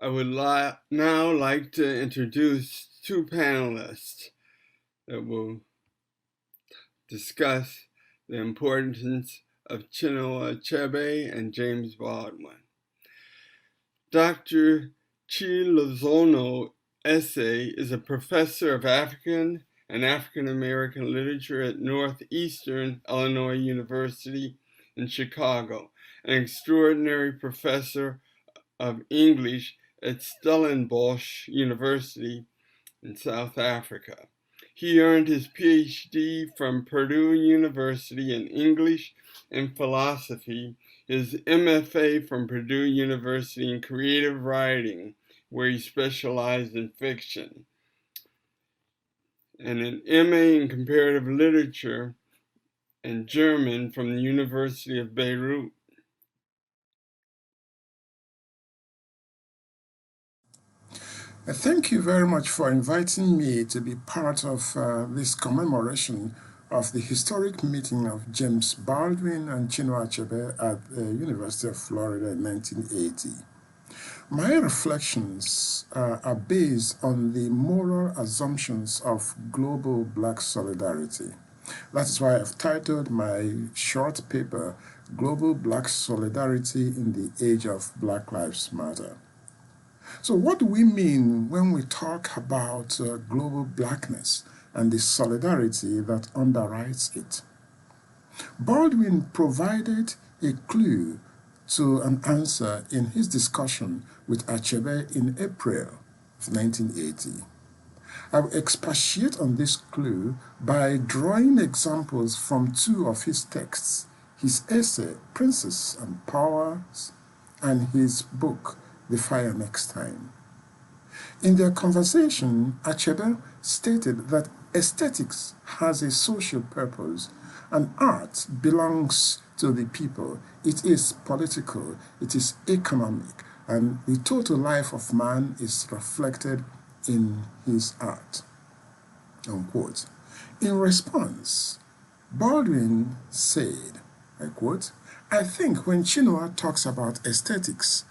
I would now like to introduce two panelists that will discuss the importance of Chinua Achebe and James Baldwin. Dr. Chielozona Esse is a professor of African and African American literature at Northeastern Illinois University in Chicago, an extraordinary professor of English at Stellenbosch University in South Africa. He earned his PhD from Purdue University in English and philosophy, his MFA from Purdue University in creative writing, where he specialized in fiction, and an MA in comparative literature and German from the University of Beirut. Thank you very much for inviting me to be part of this commemoration of the historic meeting of James Baldwin and Chinua Achebe at the University of Florida in 1980. My reflections are based on the moral assumptions of global Black solidarity. That is why I've titled my short paper, Global Black Solidarity in the Age of Black Lives Matter. So what do we mean when we talk about global blackness and the solidarity that underwrites it? Baldwin provided a clue to an answer in his discussion with Achebe in April of 1980. I will expatiate on this clue by drawing examples from two of his texts, his essay, Princes and Powers, and his book, The Fire Next Time. In their conversation, Achebe stated that aesthetics has a social purpose and art belongs to the people. It is political, it is economic, and the total life of man is reflected in his art. Unquote. In response, Baldwin said, I quote, I think when Chinua talks about aesthetics,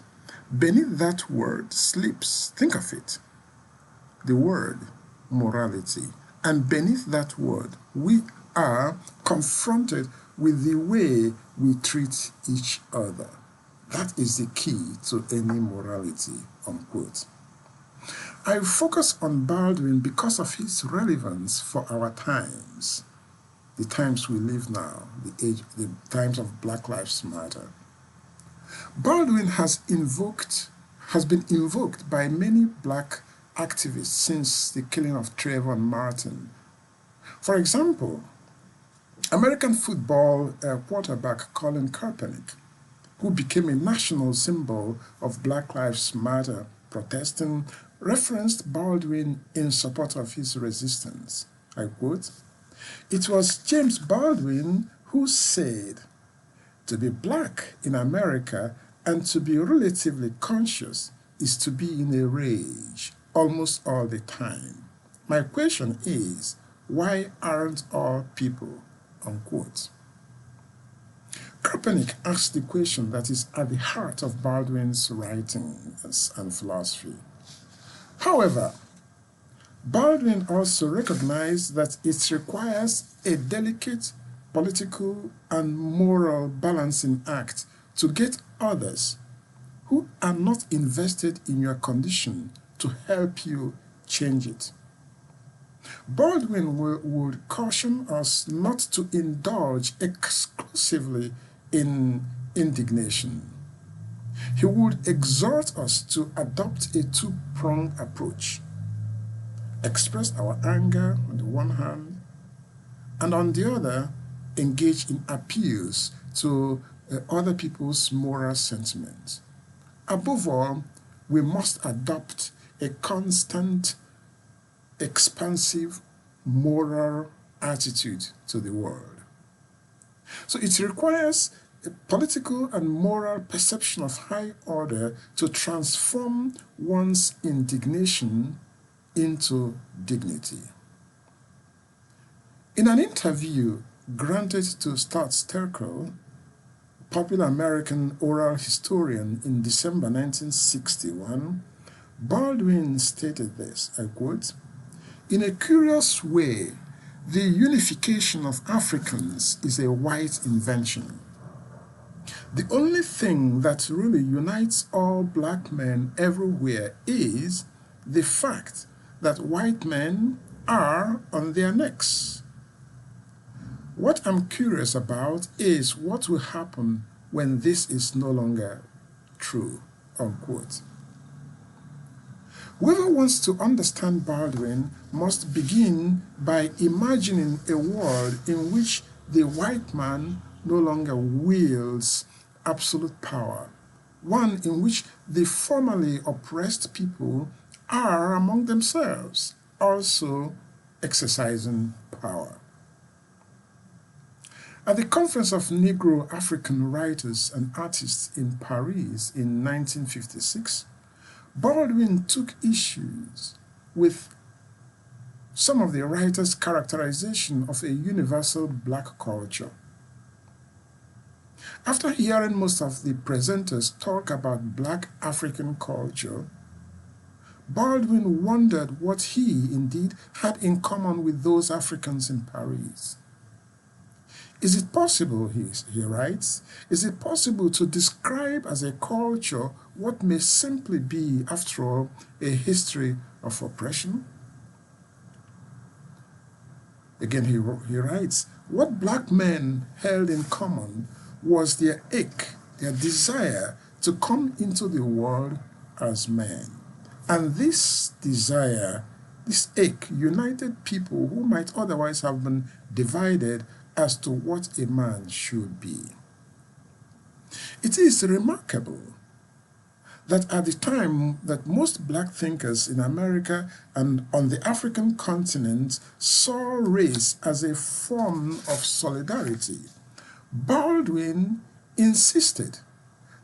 beneath that word slips, think of it, the word morality. And beneath that word, we are confronted with the way we treat each other. That is the key to any morality, unquote. I focus on Baldwin because of his relevance for our times, the times we live now, the times of Black Lives Matter. Baldwin has been invoked by many black activists since the killing of Trayvon Martin. For example, American football quarterback Colin Kaepernick, who became a national symbol of Black Lives Matter protesting, referenced Baldwin in support of his resistance. I quote, it was James Baldwin who said, to be black in America and to be relatively conscious is to be in a rage almost all the time. My question is, why aren't all people? Unquote. Kaepernick asked the question that is at the heart of Baldwin's writings and philosophy. However, Baldwin also recognized that it requires a delicate political and moral balancing act to get others who are not invested in your condition to help you change it. Baldwin would caution us not to indulge exclusively in indignation. He would exhort us to adopt a two-pronged approach. Express our anger on the one hand, and on the other, engage in appeals to other people's moral sentiments. Above all, we must adopt a constant, expansive moral attitude to the world. So it requires a political and moral perception of high order to transform one's indignation into dignity. In an interview granted to Stuart Sterkel, popular American oral historian, in December 1961, Baldwin stated this, I quote, "In a curious way, the unification of Africans is a white invention. The only thing that really unites all black men everywhere is the fact that white men are on their necks. What I'm curious about is what will happen when this is no longer true," unquote. Whoever wants to understand Baldwin must begin by imagining a world in which the white man no longer wields absolute power, one in which the formerly oppressed people are among themselves also exercising power. At the Conference of Negro African Writers and Artists in Paris in 1956, Baldwin took issues with some of the writers' characterization of a universal black culture. After hearing most of the presenters talk about black African culture, Baldwin wondered what he indeed had in common with those Africans in Paris. Is it possible, he writes, is it possible to describe as a culture what may simply be, after all, a history of oppression? Again, he writes, what black men held in common was their ache, their desire to come into the world as men. And this desire, this ache, united people who might otherwise have been divided as to what a man should be. It is remarkable that at the time that most black thinkers in America and on the African continent saw race as a form of solidarity, Baldwin insisted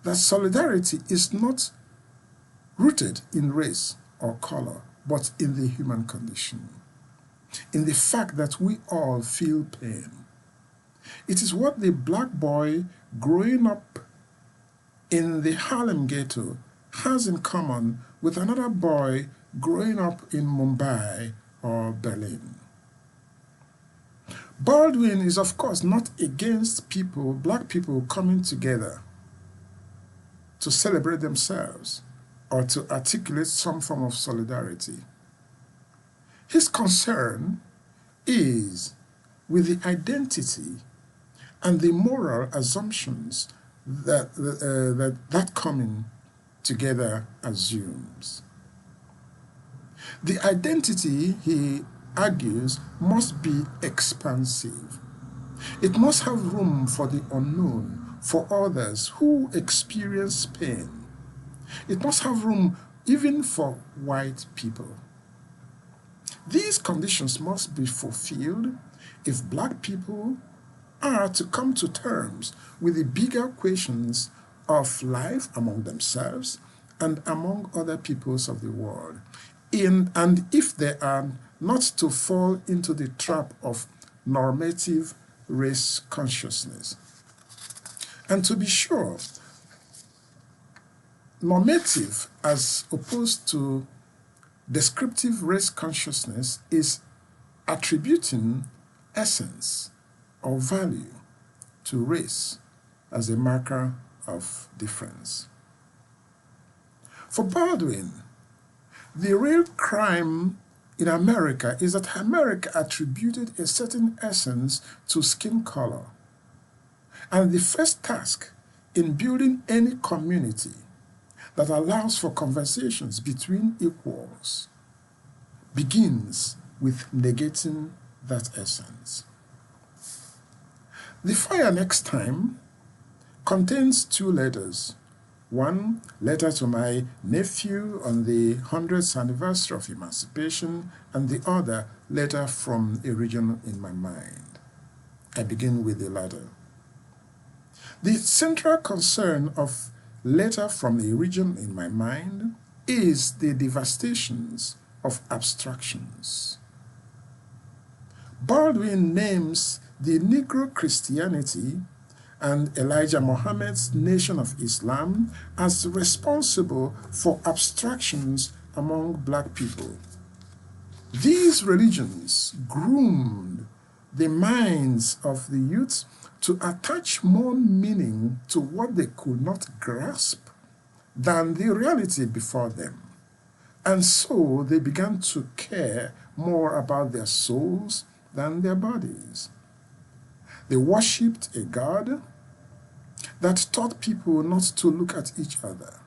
that solidarity is not rooted in race or color, but in the human condition, in the fact that we all feel pain. It is what the black boy growing up in the Harlem ghetto has in common with another boy growing up in Mumbai or Berlin. Baldwin is, of course, not against black people coming together to celebrate themselves or to articulate some form of solidarity. His concern is with the identity and the moral assumptions that coming together assumes. The identity, he argues, must be expansive. It must have room for the unknown, for others who experience pain. It must have room even for white people. These conditions must be fulfilled if black people are to come to terms with the bigger questions of life among themselves and among other peoples of the world, and if they are not to fall into the trap of normative race consciousness. And to be sure, normative as opposed to descriptive race consciousness is attributing essence or value to race as a marker of difference. For Baldwin, the real crime in America is that America attributed a certain essence to skin color. And the first task in building any community that allows for conversations between equals begins with negating that essence. The fire next time contains two letters. One, letter to my nephew on the 100th anniversary of emancipation, and the other, letter from a region in my mind. I begin with the latter. The central concern of letter from a region in my mind is the devastations of abstractions. Baldwin names the Negro Christianity and Elijah Muhammad's Nation of Islam as responsible for abstractions among black people. These religions groomed the minds of the youth to attach more meaning to what they could not grasp than the reality before them. And so they began to care more about their souls than their bodies. They worshipped a God that taught people not to look at each other.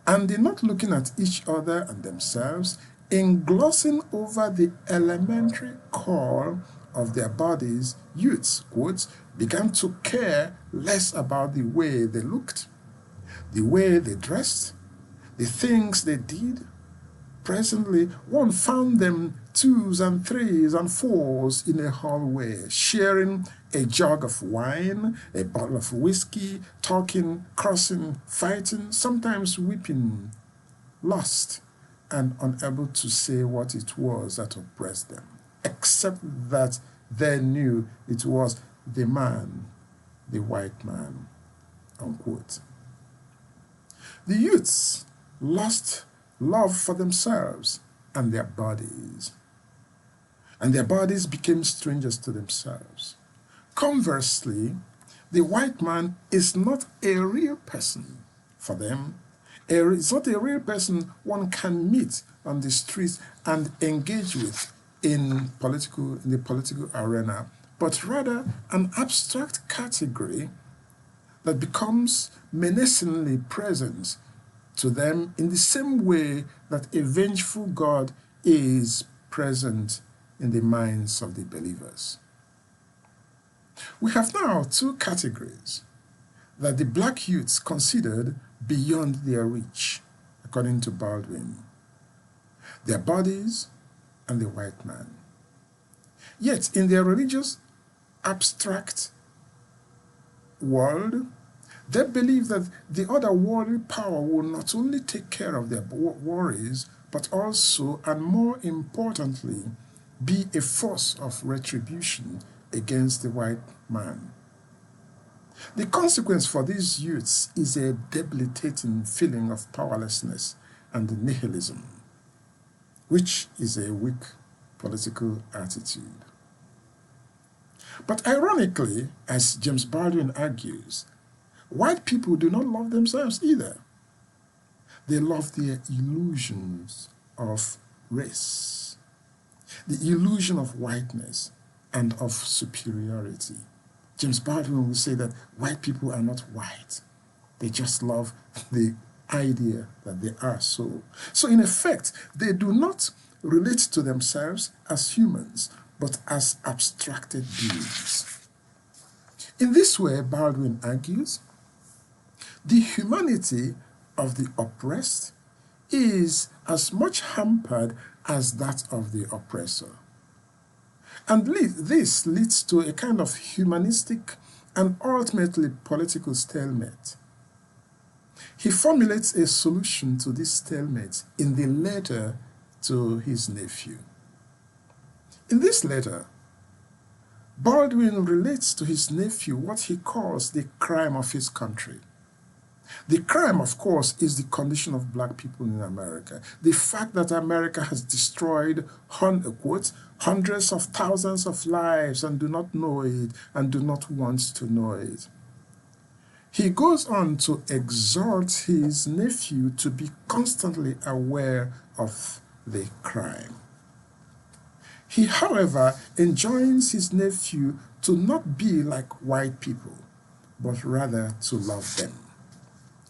And in not looking at each other and themselves, in glossing over the elementary call of their bodies, youths, quotes, began to care less about the way they looked, the way they dressed, the things they did. Presently, one found them twos and threes and fours in a hallway, sharing a jug of wine, a bottle of whiskey, talking, cursing, fighting, sometimes weeping, lost and unable to say what it was that oppressed them, except that they knew it was the man, the white man, unquote. The youths lost love for themselves and their bodies became strangers to themselves. Conversely, the white man is not a real person for them. It's not a real person one can meet on the streets and engage with in the political arena, but rather an abstract category that becomes menacingly present to them in the same way that a vengeful God is present in the minds of the believers. We have now two categories that the black youths considered beyond their reach, according to Baldwin: their bodies and the white man. Yet in their religious, abstract world, they believe that the otherworldly power will not only take care of their worries, but also, and more importantly, be a force of retribution against the white man. The consequence for these youths is a debilitating feeling of powerlessness and nihilism, which is a weak political attitude. But ironically, as James Baldwin argues, white people do not love themselves either. They love their illusions of race, the illusion of whiteness and of superiority. James Baldwin will say that white people are not white. They just love the idea that they are so. So in effect, they do not relate to themselves as humans, but as abstracted beings. In this way, Baldwin argues, the humanity of the oppressed is as much hampered as that of the oppressor. And this leads to a kind of humanistic and ultimately political stalemate. He formulates a solution to this stalemate in the letter to his nephew. In this letter, Baldwin relates to his nephew what he calls the crime of his country. The crime, of course, is the condition of black people in America. The fact that America has destroyed, quote, hundreds of thousands of lives and do not know it and do not want to know it. He goes on to exhort his nephew to be constantly aware of the crime. He, however, enjoins his nephew to not be like white people, but rather to love them.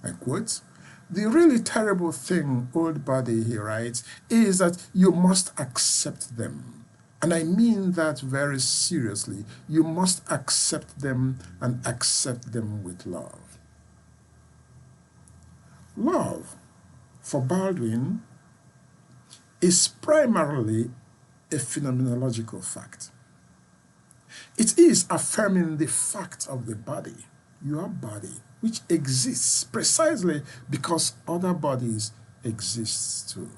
I quote, "The really terrible thing, old buddy," he writes, "is that you must accept them. And I mean that very seriously. You must accept them and accept them with love." Love, for Baldwin, is primarily a phenomenological fact. It is affirming the fact of the body, your body, which exists precisely because other bodies exist too.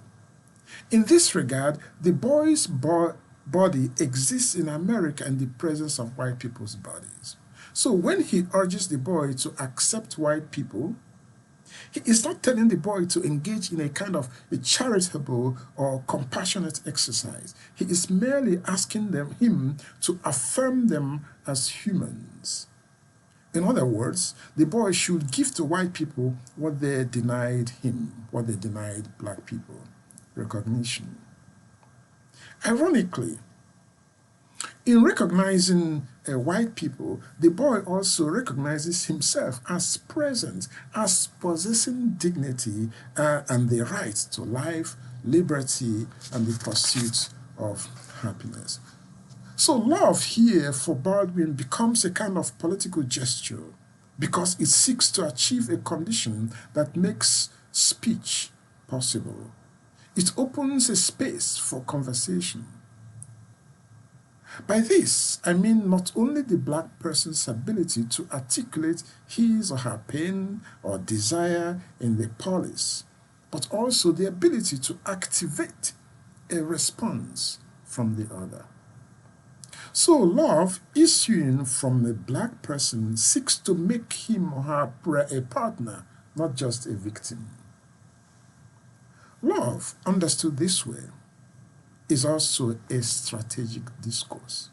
In this regard, the boy's body exists in America in the presence of white people's bodies. So when he urges the boy to accept white people, He is not telling the boy to engage in a kind of a charitable or compassionate exercise. He is merely asking him to affirm them as humans. In other words, the boy should give to white people what they denied him, what they denied black people: recognition. Ironically, in recognizing white people, the boy also recognizes himself as present, as possessing dignity and the right to life, liberty, and the pursuit of happiness. So love here for Baldwin becomes a kind of political gesture because it seeks to achieve a condition that makes speech possible. It opens a space for conversation. By this, I mean not only the black person's ability to articulate his or her pain or desire in the polis, but also the ability to activate a response from the other. So love issuing from a black person seeks to make him or her a partner, not just a victim. Love, understood this way, is also a strategic discourse.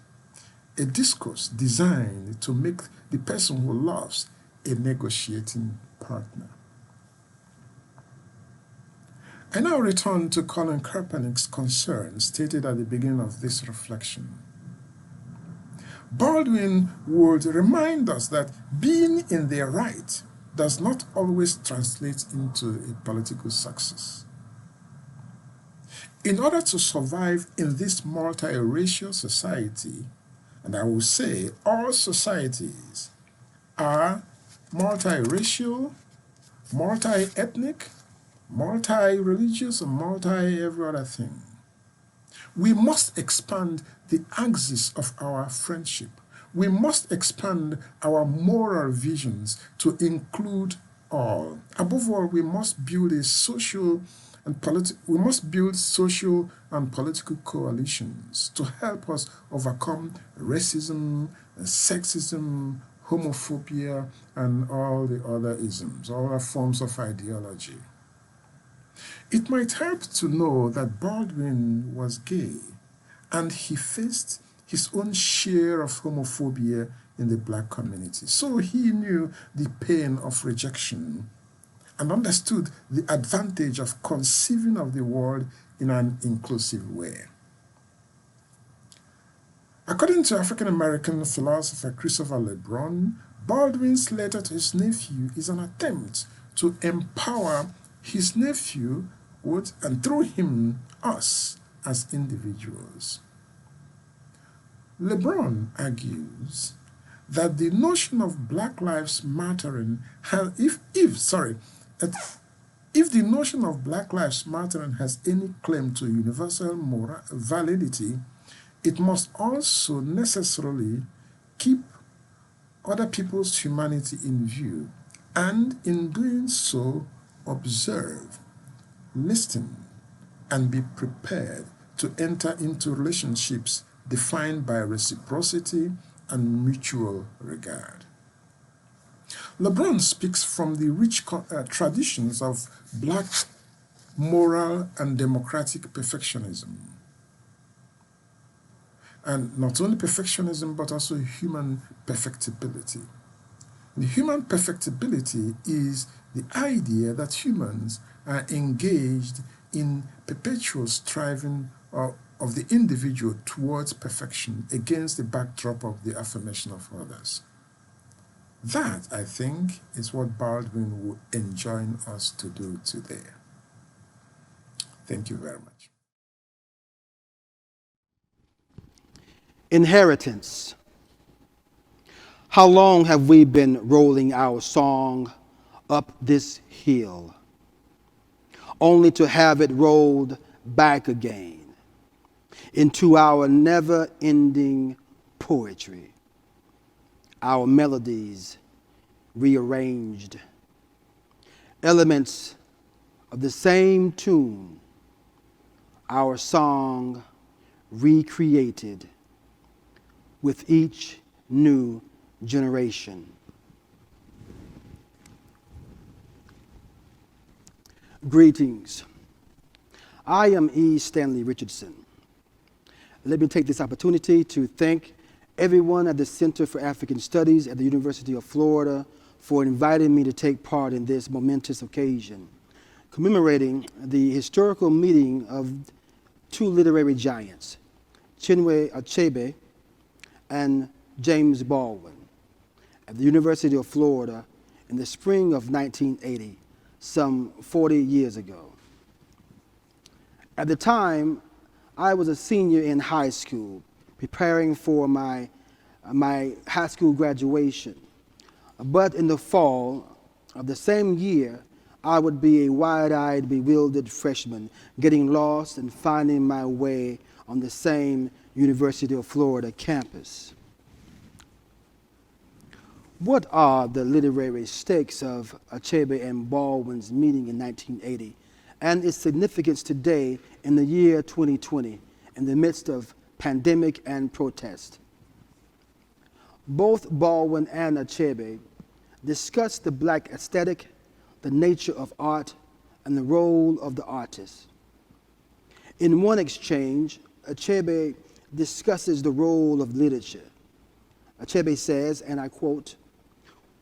A discourse designed to make the person who loves a negotiating partner. I now return to Colin Kaepernick's concern stated at the beginning of this reflection. Baldwin would remind us that being in the right does not always translate into a political success. In order to survive in this multiracial society, and I will say all societies are multiracial, multi-ethnic, multi-religious, and multi-every other thing, we must expand the axis of our friendship. We must expand our moral visions to include all. Above all, we must build social and political coalitions to help us overcome racism, sexism, homophobia, and all the other isms, all other forms of ideology. It might help to know that Baldwin was gay and he faced his own share of homophobia in the black community. So he knew the pain of rejection and understood the advantage of conceiving of the world in an inclusive way. According to African-American philosopher Christopher LeBron, Baldwin's letter to his nephew is an attempt to empower his nephew, and through him, us as individuals. LeBron argues that the notion of Black Lives Mattering if the notion of Black Lives Mattering has any claim to universal moral validity, it must also necessarily keep other people's humanity in view, and in doing so, observe, listen, and be prepared to enter into relationships defined by reciprocity and mutual regard. LeBron speaks from the rich traditions of black moral and democratic perfectionism. And not only perfectionism, but also human perfectibility. The human perfectibility is the idea that humans are engaged in perpetual striving of the individual towards perfection against the backdrop of the affirmation of others. That, I think, is what Baldwin will enjoin us to do today. Thank you very much. Inheritance. How long have we been rolling our song up this hill, only to have it rolled back again into our never-ending poetry, our melodies rearranged, elements of the same tune, our song recreated with each new generation. Greetings. I am Stanley Richardson. Let me take this opportunity to thank everyone at the Center for African Studies at the University of Florida for inviting me to take part in this momentous occasion, commemorating the historical meeting of two literary giants, Chinua Achebe and James Baldwin, at the University of Florida in the spring of 1980, some 40 years ago. At the time, I was a senior in high school, preparing for my high school graduation. But in the fall of the same year, I would be a wide-eyed, bewildered freshman, getting lost and finding my way on the same University of Florida campus. What are the literary stakes of Achebe and Baldwin's meeting in 1980 and its significance today in the year 2020 in the midst of pandemic and protest? Both Baldwin and Achebe discussed the Black aesthetic, the nature of art, and the role of the artist. In one exchange, Achebe discusses the role of literature. Achebe says, and I quote,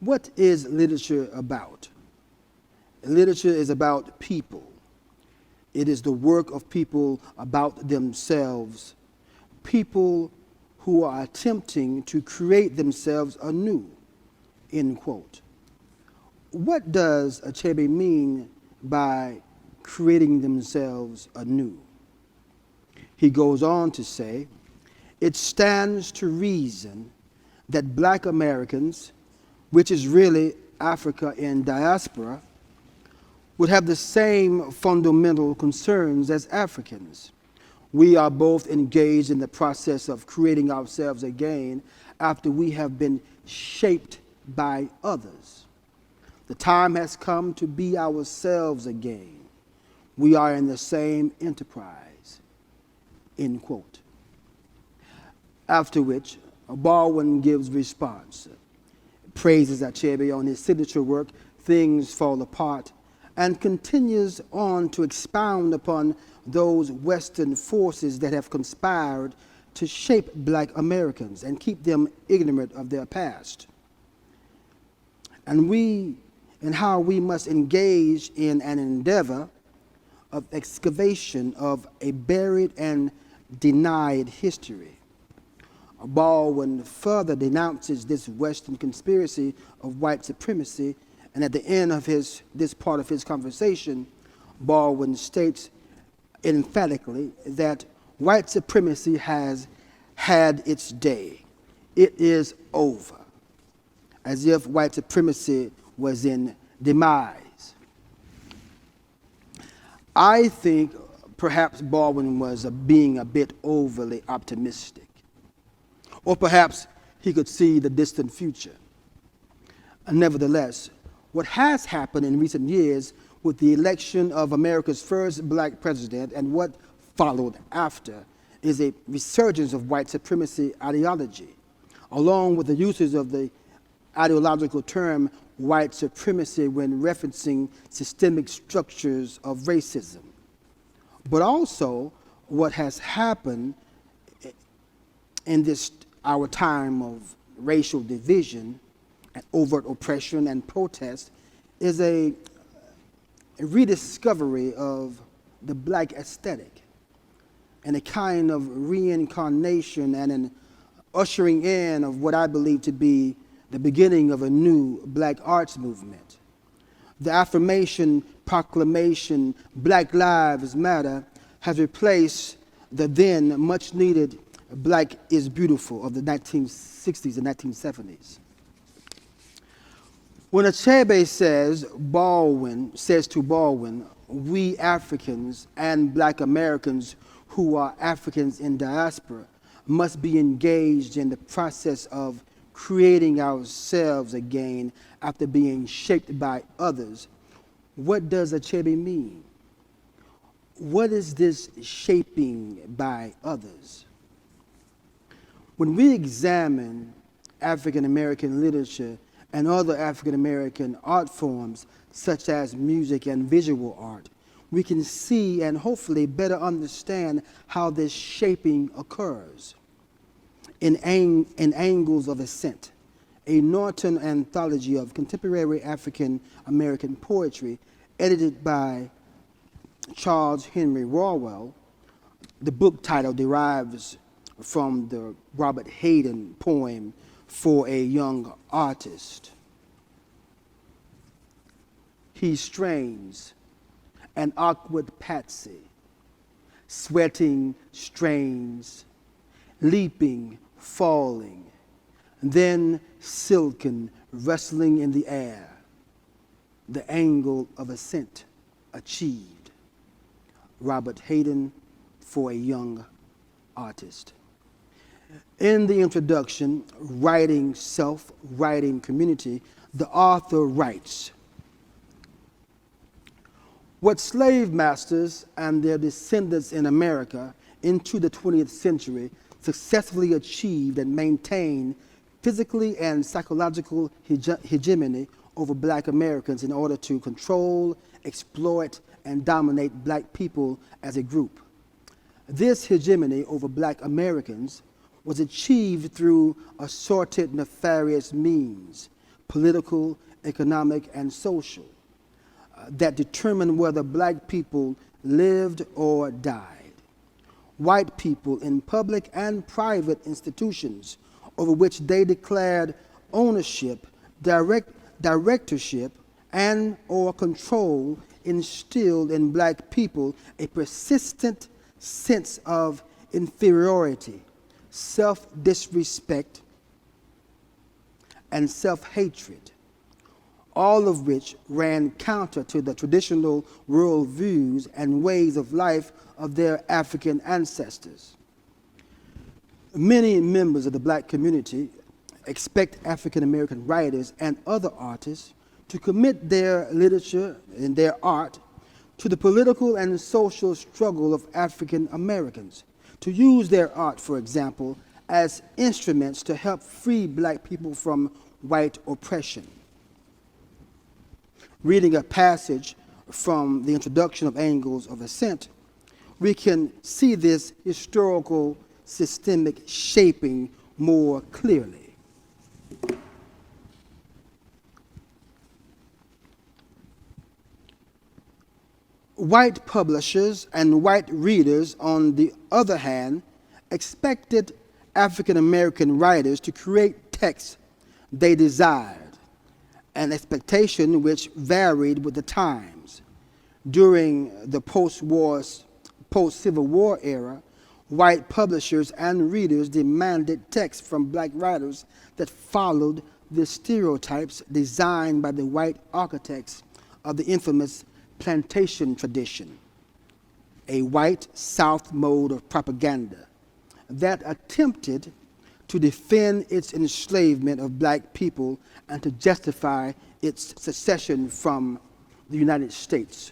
"What is literature about? Literature is about people. It is the work of people about themselves, people who are attempting to create themselves anew," end quote. What does Achebe mean by creating themselves anew? He goes on to say, "It stands to reason that Black Americans, which is really Africa in diaspora, would have the same fundamental concerns as Africans. We are both engaged in the process of creating ourselves again after we have been shaped by others. The time has come to be ourselves again. We are in the same enterprise," end quote. After which, Baldwin gives response, praises Achebe on his signature work, Things Fall Apart, and continues on to expound upon those Western forces that have conspired to shape Black Americans and keep them ignorant of their past. And how we must engage in an endeavor of excavation of a buried and denied history. Baldwin further denounces this Western conspiracy of white supremacy, and at the end of this part of his conversation, Baldwin states emphatically that white supremacy has had its day. It is over, as if white supremacy was in demise. I think perhaps Baldwin was being a bit overly optimistic. Or perhaps he could see the distant future. Nevertheless, what has happened in recent years with the election of America's first Black president and what followed after is a resurgence of white supremacy ideology, along with the uses of the ideological term white supremacy when referencing systemic structures of racism. But also what has happened in this our time of racial division and overt oppression and protest is a rediscovery of the Black aesthetic and a kind of reincarnation and an ushering in of what I believe to be the beginning of a new Black arts movement. The affirmation, proclamation, Black Lives Matter has replaced the then much needed Black is Beautiful of the 1960s and 1970s. When Achebe says to Baldwin, we Africans and Black Americans who are Africans in diaspora must be engaged in the process of creating ourselves again after being shaped by others. What does Achebe mean? What is this shaping by others? When we examine African American literature and other African American art forms such as music and visual art, we can see and hopefully better understand how this shaping occurs. In Angles of Ascent, a Norton anthology of contemporary African American poetry edited by Charles Henry Rawell, the book title derives from the Robert Hayden poem For a Young Artist. He strains, an awkward patsy, sweating strains, leaping, falling, then silken, rustling in the air, the angle of ascent achieved. Robert Hayden, For a Young Artist. In the introduction, Writing Self, Writing Community, the author writes, what slave masters and their descendants in America into the 20th century successfully achieved and maintained physically and psychological hegemony over black Americans in order to control, exploit, and dominate black people as a group. This hegemony over black Americans was achieved through assorted nefarious means, political, economic, and social, that determined whether black people lived or died. White people in public and private institutions over which they declared ownership, directorship, and or control instilled in black people a persistent sense of inferiority, self-disrespect, and self-hatred, all of which ran counter to the traditional worldviews and ways of life of their African ancestors. Many members of the black community expect African American writers and other artists to commit their literature and their art to the political and social struggle of African Americans, to use their art, for example, as instruments to help free black people from white oppression. Reading a passage from the introduction of Angles of Ascent, we can see this historical systemic shaping more clearly. White publishers and white readers, on the other hand, expected African American writers to create texts they desired, an expectation which varied with the times. During the post-Civil War era, white publishers and readers demanded texts from black writers that followed the stereotypes designed by the white architects of the infamous plantation tradition, a white South mode of propaganda that attempted to defend its enslavement of black people and to justify its secession from the United States.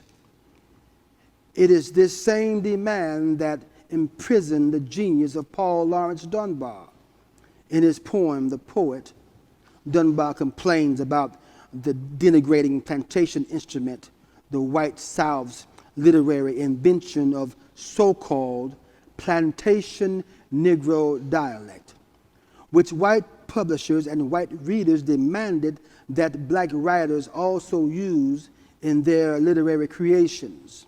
It is this same demand that imprisoned the genius of Paul Laurence Dunbar. In his poem, The Poet, Dunbar complains about the denigrating plantation instrument, the white South's literary invention of so-called plantation Negro dialect, which white publishers and white readers demanded that black writers also use in their literary creations.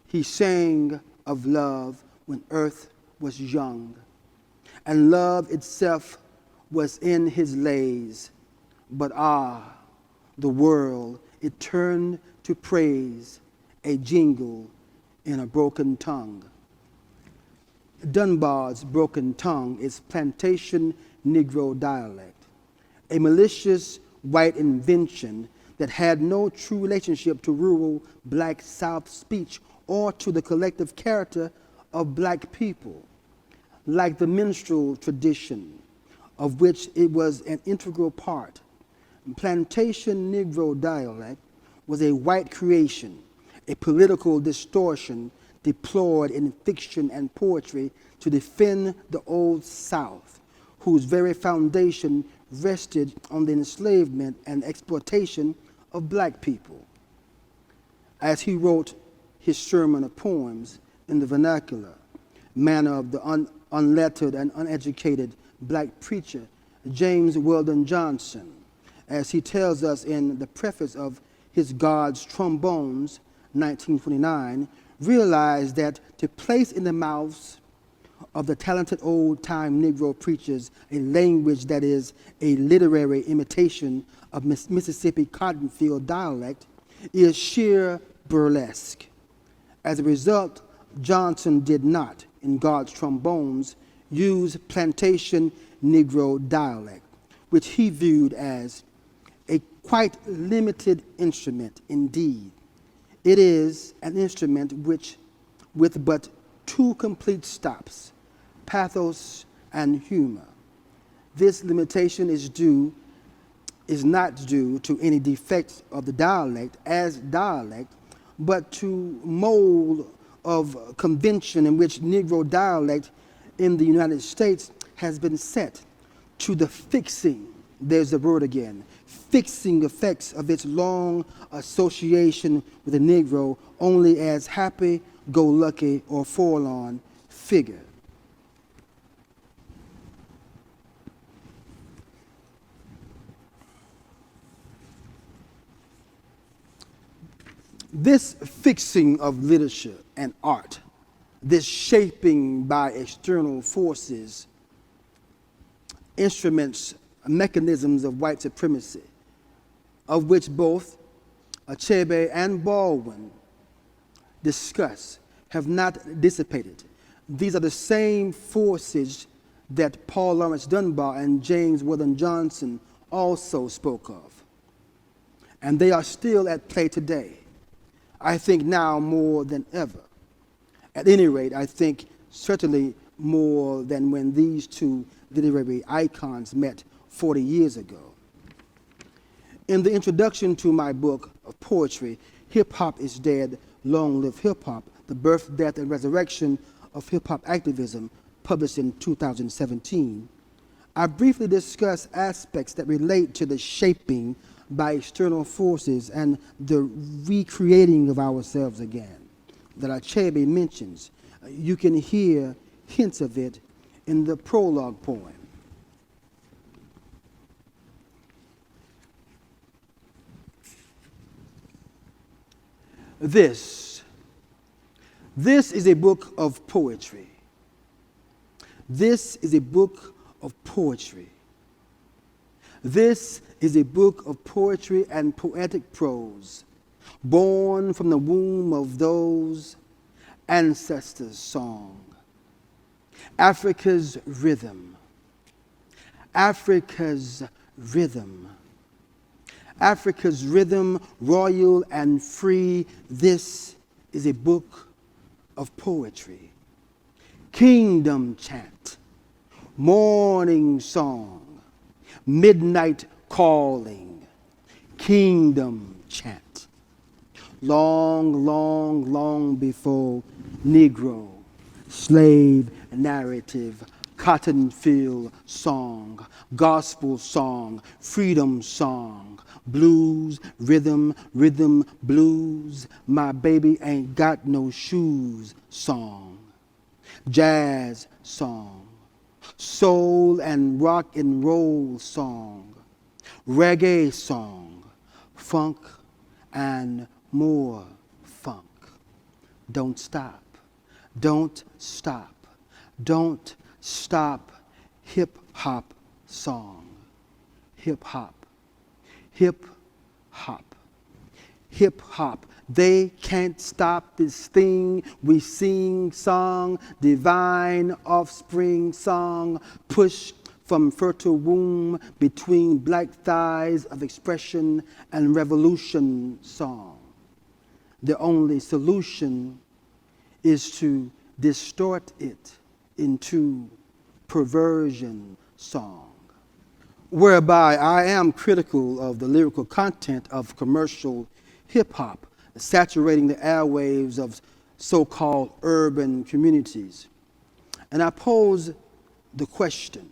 He sang of love when earth was young, and love itself was in his lays. But the world, it turned to praise, a jingle in a broken tongue. Dunbar's broken tongue is plantation Negro dialect, a malicious white invention that had no true relationship to rural black South speech or to the collective character of black people. Like the minstrel tradition, of which it was an integral part, plantation Negro dialect was a white creation, a political distortion deployed in fiction and poetry to defend the Old South, whose very foundation rested on the enslavement and exploitation of black people. As he wrote his sermon of poems in the vernacular manner of the unlettered and uneducated black preacher, James Weldon Johnson, as he tells us in the preface of his God's Trombones, 1929, realized that to place in the mouths of the talented old-time Negro preachers a language that is a literary imitation of Mississippi cotton field dialect is sheer burlesque. As a result, Johnson did not, in God's Trombones, use plantation Negro dialect, which he viewed as a quite limited instrument indeed. It is an instrument which, with but two complete stops, pathos and humor. This limitation is not due to any defects of the dialect as dialect, but to mold of convention in which Negro dialect in the United States has been set to the fixing, there's the word again, fixing effects of its long association with the Negro only as happy-go-lucky or forlorn figure. This fixing of literature and art, this shaping by external forces, instruments, mechanisms of white supremacy, of which both Achebe and Baldwin discuss, have not dissipated. These are the same forces that Paul Laurence Dunbar and James Weldon Johnson also spoke of. And they are still at play today. I think now more than ever. At any rate, I think certainly more than when these two literary icons met 40 years ago. In the introduction to my book of poetry, Hip Hop is Dead, Long Live Hip Hop, The Birth, Death, and Resurrection of Hip Hop Activism, published in 2017, I briefly discuss aspects that relate to the shaping by external forces and the recreating of ourselves again that Achebe mentions. You can hear hints of it in the prologue poem. This is a book of poetry. This is a book of poetry. This is a book of poetry and poetic prose, born from the womb of those ancestors' song. Africa's rhythm. Africa's rhythm. Africa's rhythm, royal and free. This is a book of poetry. Kingdom chant, morning song, midnight calling, kingdom chant. Long, long, long before Negro, slave narrative, cotton field song, gospel song, freedom song, blues, rhythm, rhythm, blues, my baby ain't got no shoes song, jazz song, soul and rock and roll song, reggae song, funk and more funk. Don't stop, don't stop, don't stop. Hip hop song, hip hop, hip hop, hip hop. They can't stop this thing we sing song, divine offspring song, pushed from fertile womb between black thighs of expression and revolution song. The only solution is to distort it into perversion song, whereby I am critical of the lyrical content of commercial hip hop, saturating the airwaves of so-called urban communities. And I pose the question,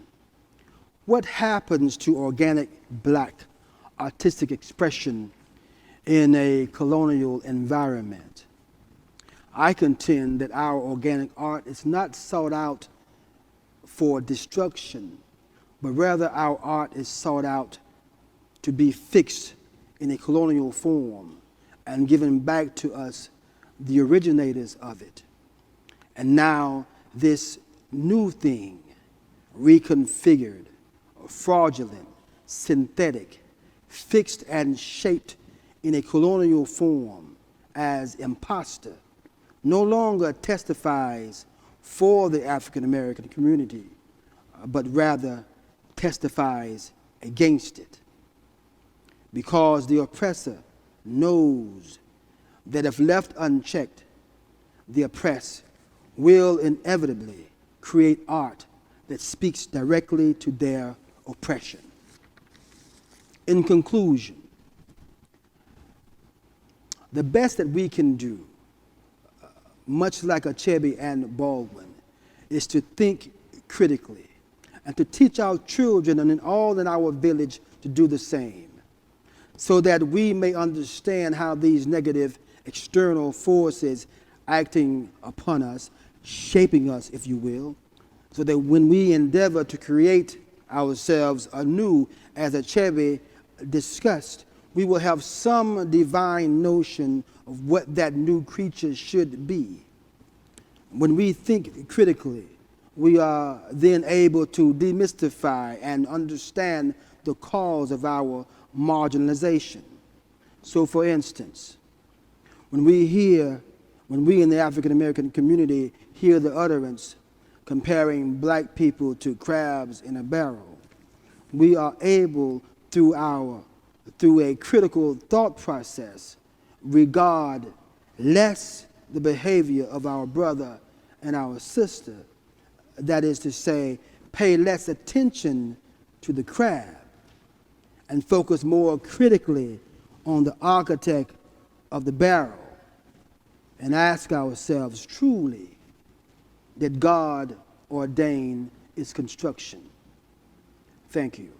What happens to organic black artistic expression in a colonial environment? I contend that our organic art is not sought out for destruction, but rather our art is sought out to be fixed in a colonial form and given back to us, the originators of it. And now this new thing, reconfigured, fraudulent, synthetic, fixed and shaped in a colonial form as imposter, no longer testifies for the African American community, but rather testifies against it. Because the oppressor knows that if left unchecked, the oppressed will inevitably create art that speaks directly to their oppression. In conclusion, the best that we can do, much like Achebe and Baldwin, is to think critically and to teach our children and all in our village to do the same, so that we may understand how these negative external forces acting upon us, shaping us, if you will, so that when we endeavor to create ourselves anew, as Achebe discussed, we will have some divine notion of what that new creature should be. When we think critically, we are then able to demystify and understand the cause of our marginalization. So for instance, when we in the African American community hear the utterance comparing black people to crabs in a barrel, we are able through a critical thought process, regard less the behavior of our brother and our sister, that is to say, pay less attention to the crab and focus more critically on the architect of the barrel, and ask ourselves truly, did God ordain its construction? Thank you.